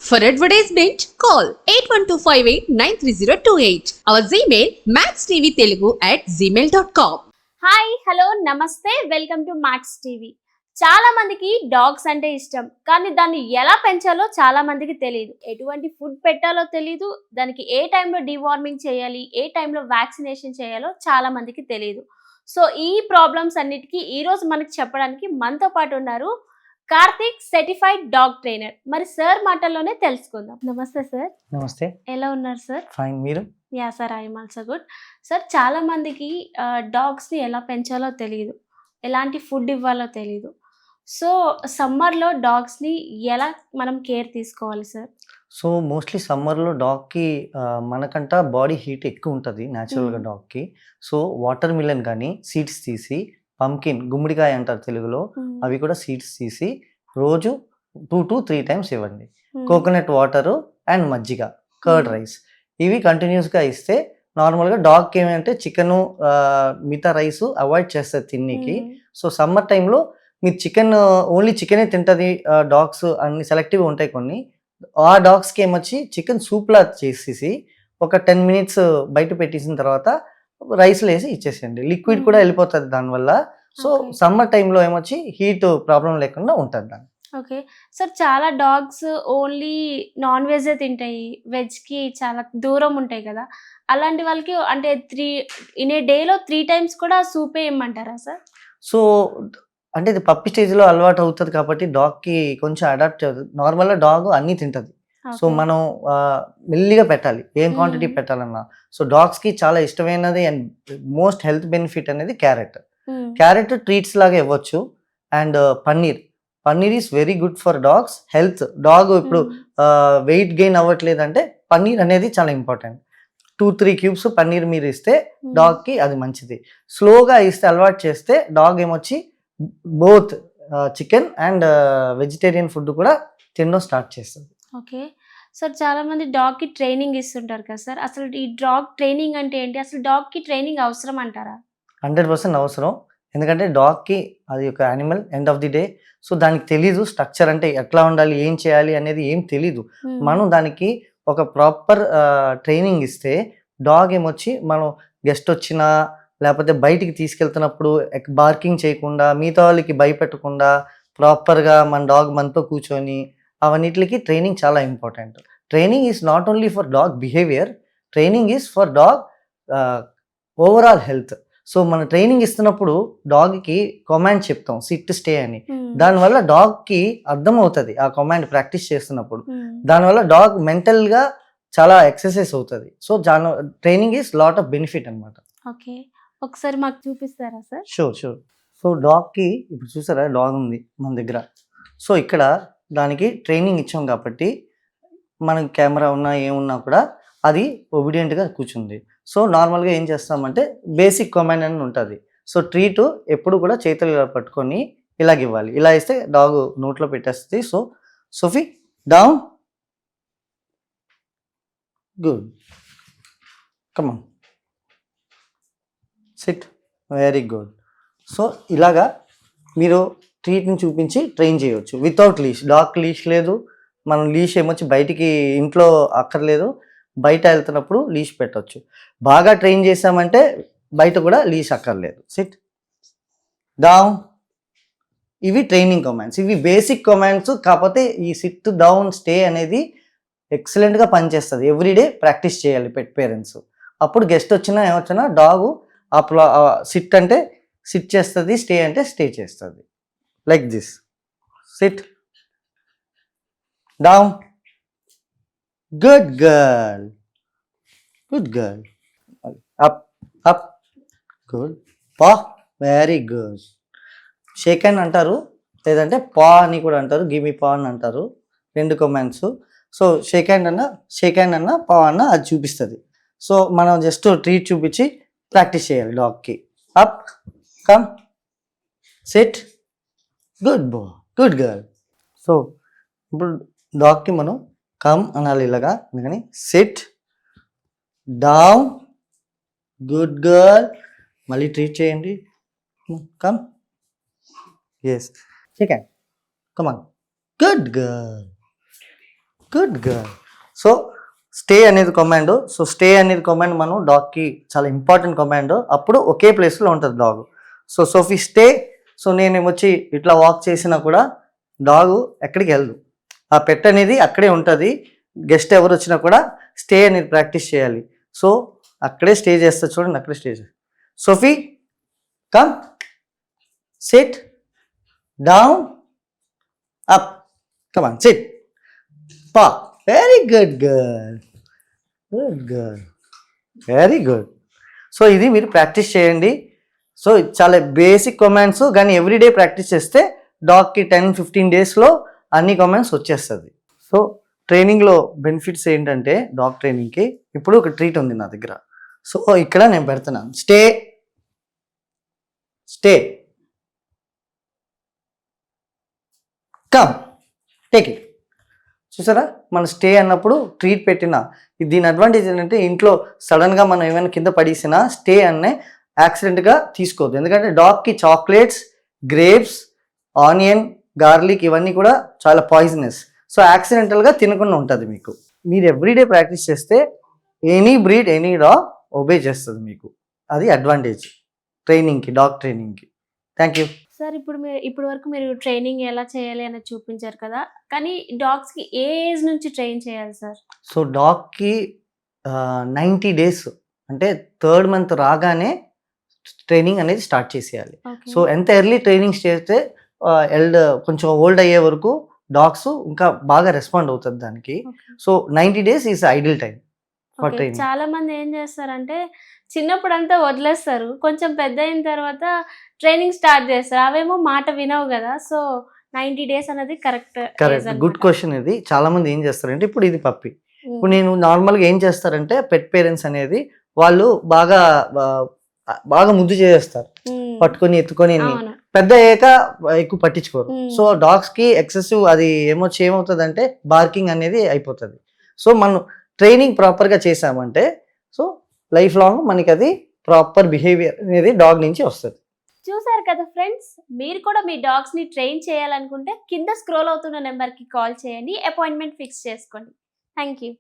For advertisement, call 8125893028. Our Gmail maxtvtelugu@gmail.com. Hi hello నమస్తే welcome to max TV. చాలా మందికి dogs అంటే ఇష్టం, కానీ దాన్ని ఎలా పెంచాలో చాలా మందికి తెలియదు. ఎటువంటి ఫుడ్ పెట్టాలో తెలియదు, దానికి ఏ టైంలో డివార్మింగ్ చేయాలి, ఏ టైంలో వ్యాక్సినేషన్ చేయాలో చాలా మందికి తెలియదు. సో ఈ ప్రాబ్లమ్స్ అన్నిటికీ ఈరోజు మనకి చెప్పడానికి మనతో పాటు ఉన్నారు కార్తిక్, సర్టిఫైడ్ డాగ్ ట్రైనర్. మరి సార్ మాటల్లోనే తెలుసుకుందాం. నమస్తే సార్. నమస్తే. ఎలా ఉన్నారు సార్? ఫైన్, మీరు? Yeah sir, I'm also good. Sir, చాలా మందికి డాగ్స్ని ఎలా పెంచాలో తెలియదు, ఎలాంటి ఫుడ్ ఇవ్వాలో తెలియదు. సో సమ్మర్లో డాగ్స్ని ఎలా మనం కేర్ తీసుకోవాలి సార్? సో మోస్ట్లీ సమ్మర్లో డాగ్కి మనకంట బాడీ హీట్ ఎక్కువ ఉంటుంది న్యాచురల్గా డాగ్కి. సో వాటర్ మిలన్ కానీ సీడ్స్ తీసి, పంకిన్ గుమ్మడికాయ అంటారు తెలుగులో, అవి కూడా సీడ్స్ తీసి రోజు 2 to 3 times ఇవ్వండి. కోకోనట్ వాటరు అండ్ మజ్జిగ, కర్డ్ రైస్, ఇవి కంటిన్యూస్గా ఇస్తే నార్మల్గా డాగ్కి ఏమంటే చికెను మిగతా రైస్ అవాయిడ్ చేస్తుంది తిన్నీకి. సో సమ్మర్ టైంలో మీరు చికెన్ ఓన్లీ చికెనే తింటుంది డాగ్స్, అన్ని సెలెక్టివ్గా ఉంటాయి కొన్ని. ఆ డాగ్స్కి ఏమొచ్చి చికెన్ సూప్లా చేసేసి ఒక 10 minutes బయట పెట్టేసిన తర్వాత రైస్లో వేసి ఇచ్చేసేయండి. లిక్విడ్ కూడా వెళ్ళిపోతుంది దానివల్ల. సో సమ్మర్ టైంలో ఏమొచ్చి హీట్ ప్రాబ్లం లేకుండా ఉంటుంది దాన్ని. ఓకే సార్, చాలా డాగ్స్ ఓన్లీ నాన్ వెజే తింటాయి, వెజ్కి చాలా దూరం ఉంటాయి కదా, అలాంటి వాళ్ళకి అంటే ఇన్ ఏ డేలో 3 times కూడా సూపే ఇమ్మంటారా సార్? సో అంటే ఇది పప్పి స్టేజ్లో అలవాటు అవుతుంది కాబట్టి డాగ్కి కొంచెం అడాప్ట్ అవుతుంది. నార్మల్గా డాగ్ అన్నీ తింటుంది. సో మనం మెల్లిగా పెట్టాలి ఏం క్వాంటిటీ పెట్టాలన్నా. సో డాగ్స్కి చాలా ఇష్టమైనది అండ్ మోస్ట్ హెల్త్ బెనిఫిట్ అనేది క్యారెట్. క్యారెట్ ట్రీట్స్ లాగా ఇవ్వచ్చు. And paneer is very good for dogs health. Dog ఇప్పుడు వెయిట్ గెయిన్ అవ్వట్లేదంటే పన్నీర్ అనేది చాలా ఇంపార్టెంట్. 2-3 cubes పన్నీర్ మీరు ఇస్తే డాగ్కి అది మంచిది. స్లోగా ఇస్తే అలవాటు చేస్తే డాగ్ ఏమొచ్చి both chicken and vegetarian food కూడా తినడం స్టార్ట్ చేస్తుంది. ఓకే సార్, చాలా మంది డాగ్కి ట్రైనింగ్ ఇస్తుంటారు కదా సార్, అసలు ఈ డాగ్ ట్రైనింగ్ అంటే ఏంటి? అసలు డాగ్కి ట్రైనింగ్ అవసరం అంటారా? 100% అవసరం. ఎందుకంటే డాగ్కి అది ఒక animal, end of the day. So దానికి తెలీదు స్ట్రక్చర్ అంటే ఎట్లా ఉండాలి, ఏం చేయాలి అనేది ఏం తెలీదు. మనం దానికి ఒక ప్రాపర్ ట్రైనింగ్ ఇస్తే డాగ్ ఏమొచ్చి మనం గెస్ట్ వచ్చినా లేకపోతే బయటికి తీసుకెళ్తున్నప్పుడు బార్కింగ్ చేయకుండా, మిగతా వాళ్ళకి భయపెట్టకుండా ప్రాపర్గా మన డాగ్ మనతో కూర్చొని అవన్నిటికి ట్రైనింగ్ చాలా important. Training is not only for dog behaviour, training is for dog overall health. So మన ట్రైనింగ్ ఇస్తున్నప్పుడు డాగ్కి కమాండ్ చెప్తాం సిట్, స్టే అని. దానివల్ల డాగ్కి అర్థం అవుతుంది ఆ కమాండ్ ప్రాక్టీస్ చేస్తున్నప్పుడు. దానివల్ల డాగ్ మెంటల్గా చాలా ఎక్సర్సైజ్ అవుతుంది. So training is lot of benefit అనమాట. ఓకే, ఒకసారి మాకు చూపిస్తారా సార్? షూర్. సో డాగ్కి ఇప్పుడు చూసారా, డాగ్ ఉంది మన దగ్గర. సో ఇక్కడ దానికి ట్రైనింగ్ ఇచ్చాం కాబట్టి మనకి కెమెరా ఉన్నా ఏమున్నా కూడా అది ఒబీడియంట్గా కూర్చుంది. సో నార్మల్గా ఏం చేస్తామంటే బేసిక్ కమాండ్ అని ఉంటుంది. సో ట్రీట్ ఎప్పుడు కూడా చేతులు ఇలా పట్టుకొని ఇలాగ ఇవ్వాలి. ఇలా ఇస్తే డాగ్ నోట్లో పెట్టేస్తుంది. సో సోఫీ డౌన్, గుడ్, కమాన్, సిట్, వెరీ గుడ్. సో ఇలాగా మీరు ట్రీట్ని చూపించి ట్రైన్ చేయవచ్చు వితౌట్ లీష్. డాగ్ లీష్ లేదు, మనం లీష్ ఏమొచ్చి బయటికి ఇంట్లో అక్కర్లేదు, బయట వెళ్తున్నప్పుడు లీష్ పెట్టవచ్చు. బాగా ట్రైన్ చేసామంటే బయట కూడా లీష్ అక్కర్లేదు. సిట్ డౌన్, ఇవి ట్రైనింగ్ కమాండ్స్, ఇవి బేసిక్ కమాండ్స్. కాకపోతే ఈ సిట్, డౌన్, స్టే అనేది ఎక్సలెంట్గా పనిచేస్తుంది. ఎవ్రీడే ప్రాక్టీస్ చేయాలి పెట్ పేరెంట్స్. అప్పుడు గెస్ట్ వచ్చినా ఏమొచ్చినా డాగు సిట్ అంటే సిట్ చేస్తుంది, స్టే అంటే స్టే చేస్తుంది. Like this, SIT down, good girl, up, good, పా, వెరీ గుడ్. షేక్ హ్యాండ్ అంటారు, లేదంటే పా అని కూడా అంటారు, గివ్ మీ పా అని అంటారు. 2 కమాండ్స్. సో షేక్ హ్యాండ్ అన్న పా అన్న అది చూపిస్తుంది. సో మనం జస్ట్ ట్రీట్ చూపించి ప్రాక్టీస్ చేయాలి డాగ్కి. Up, come, sit, good boy, good girl. So ఇప్పుడు డాగ్కి మనం కమ్ అనాలి ఇలాగా, అందుకని సిట్ డౌన్, గుడ్ గర్ల్. మళ్ళీ ట్రీట్ చేయండి, come, yes, shake hand, come on, good girl, good girl. So stay అనేది కమాండ్. సో స్టే అనేది కమాండ్ మనం డాగ్కి చాలా ఇంపార్టెంట్ కమాండ్. అప్పుడు ఒకే ప్లేస్లో ఉంటుంది dog. So Sophie stay. So నేను వచ్చి ఇట్లా వాక్ చేసినా కూడా డాగ్ ఎక్కడికి వెళ్ళదు. ఆ పెట్ అనేది అక్కడే ఉంటుంది. గెస్ట్ ఎవరు వచ్చినా కూడా స్టే అనేది ప్రాక్టీస్ చేయాలి. సో అక్కడే స్టే చేస్తా చూడండి, అక్కడే స్టే చేస్తా. Sophie come, sit down, up, come on, sit, paw. Very good girl, good girl, very good. So ఇది మీరు ప్రాక్టీస్ చేయండి. సో చాలా బేసిక్ కమాండ్స్, కానీ ఎవ్రీడే ప్రాక్టీస్ చేస్తే డాగ్కి 10-15 డేస్లో అన్ని కమాండ్స్ వచ్చేస్తుంది. సో ట్రైనింగ్లో బెనిఫిట్స్ ఏంటంటే డాగ్ ట్రైనింగ్కి ఇప్పుడు ఒక ట్రీట్ ఉంది నా దగ్గర. సో ఇక్కడ నేను పెడుతున్నాను, stay stay, come, take it. చూసారా, మన స్టే అన్నప్పుడు ట్రీట్ పెట్టిన. దీని అడ్వాంటేజ్ ఏంటంటే ఇంట్లో సడన్గా మనం ఏమైనా కింద పడేసినా స్టే అనే యాక్సిడెంట్గా తీసుకోవద్దు. ఎందుకంటే డాగ్కి చాక్లెట్స్, గ్రేప్స్, ఆనియన్, గార్లిక్ ఇవన్నీ కూడా చాలా పాయిజనస్. సో యాక్సిడెంటల్గా తినకుండా ఉంటుంది మీకు. మీరు ఎవ్రీడే ప్రాక్టీస్ చేస్తే any breed, any dog obey చేస్తుంది మీకు. అది అడ్వాంటేజ్ ట్రైనింగ్కి, డాగ్ ట్రైనింగ్కి. Thank you sir. ఇప్పుడు వరకు మీరు ట్రైనింగ్ ఎలా చేయాలి అనేది చూపించారు కదా, కానీ డాగ్స్కి ఏ ఏజ్ నుంచి ట్రైన్ చేయాలి సార్? సో డాగ్కి 90 డేస్ అంటే 3rd మంత్ రాగానే ట్రైనింగ్ అనేది స్టార్ట్ చేసేయాలి. సో ఎంత ఎర్లీ ట్రైనింగ్ చేస్తే కొంచెం ఓల్డ్ అయ్యే వరకు డాగ్స్ ఇంకా బాగా రెస్పాండ్ అవుతుంది దానికి. So 90 days is ideal time for training. చాలా మంది ఏం చేస్తారంటే చిన్నప్పుడు అంతా వదిలేస్తారు, కొంచెం పెద్ద అయిన తర్వాత ట్రైనింగ్ స్టార్ట్ చేస్తారు. అవేమో మాట వినవు కదా. సో 90 డేస్ అనేది కరెక్ట్. గుడ్ క్వశ్చన్ ఇది. చాలా మంది ఏం చేస్తారంటే ఇప్పుడు ఇది పప్పి. ఇప్పుడు నేను నార్మల్గా ఏం చేస్తారంటే పెట్ పేరెంట్స్ అనేది వాళ్ళు బాగా ముద్దు చేస్తారు, పట్టుకొని ఎత్తుకొని. పెద్ద అయ్యాక ఎక్కువ పట్టించుకోరు. సో డాగ్స్ కి ఎక్సెసివ్ అది ఏమవుతుంది అంటే బార్కింగ్ అనేది అయిపోతుంది. సో మనం ట్రైనింగ్ ప్రాపర్ గా చేసామంటే సో లైఫ్ లాంగ్ మనకి అది ప్రాపర్ బిహేవియర్ అనేది డాగ్ నుంచి వస్తుంది. చూసారు కదా ఫ్రెండ్స్, మీరు కూడా మీ డాగ్స్ ని ట్రైన్ చేయాలనుకుంటే కింద స్క్రోల్ అవుతున్న నెంబర్ కి కాల్ చేయండి, అపాయింట్మెంట్ ఫిక్స్ చేసుకోండి. Thank you.